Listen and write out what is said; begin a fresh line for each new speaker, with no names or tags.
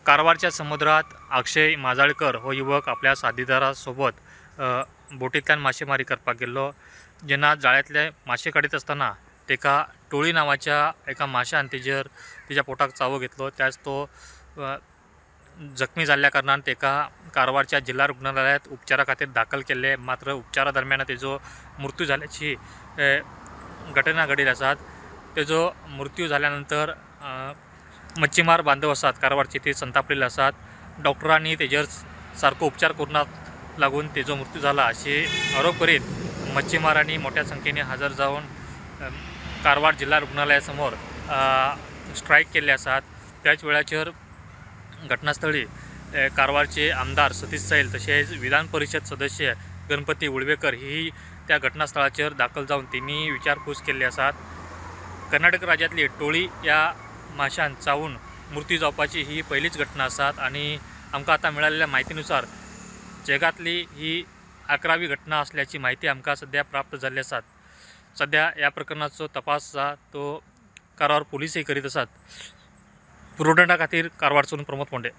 कारवारच्या समुद्रात अक्षय माजाळकर हो युवक आपल्या साथीदारासोबत बोटींतल्यान मासेमारी करपाक गेल्लो। जेन्ना जाळ्यातले मासे काडीत असताना तेका टोळी नावाच्या एका माशान तिच्या पोटाक चावो घेतलो। त्याच तो जखमी जाल्ल्या कारणान तेका कारवारच्या जिल्हा रुग्णालयात उपचारा खातीर दाखल केले। मात्र उपचारा दरम्यान तेजो मृत्यू जाल्याची घटना घडील आसात। तेजो मृत्यू झाल्यानंतर मच्छीमार बांधव आसात कारवारचे ते संतापलेले आसात। डॉक्टरांनी तेजेर सारको उपचार करूनाक लागून तेजो मृत्यू झाला अशी आरोप करीत मच्छीमारांनी मोठ्या संख्येने हजर जाऊन कारवार जिल्हा रुग्णालयासमोर स्ट्राईक केल्ले आसात। त्याच वेळाचेर घटनास्थळी कारवारचे आमदार सतीश सैल तसेच विधान परिषद सदस्य गणपती उळवेकर ही त्या घटनास्थळाचेर दाखल जाऊन त्यांनी विचारपूस केल्ली आसात। कर्नाटक राज्यातली टोळी या माशान चावून मृत्यू जावपाची ही पहिलीच घटना आसात आणि आमकां आता मिळालेल्या माहितीनुसार जगातली ही 11वी घटना असल्याची माहिती आमकां सध्या प्राप्त झाली आसात। सध्या या प्रकरणाचो तपास तो कारवार पोलीसय करीत आसात। पुरोडंडा खातीर कारवारसून प्रमोद फोंडे।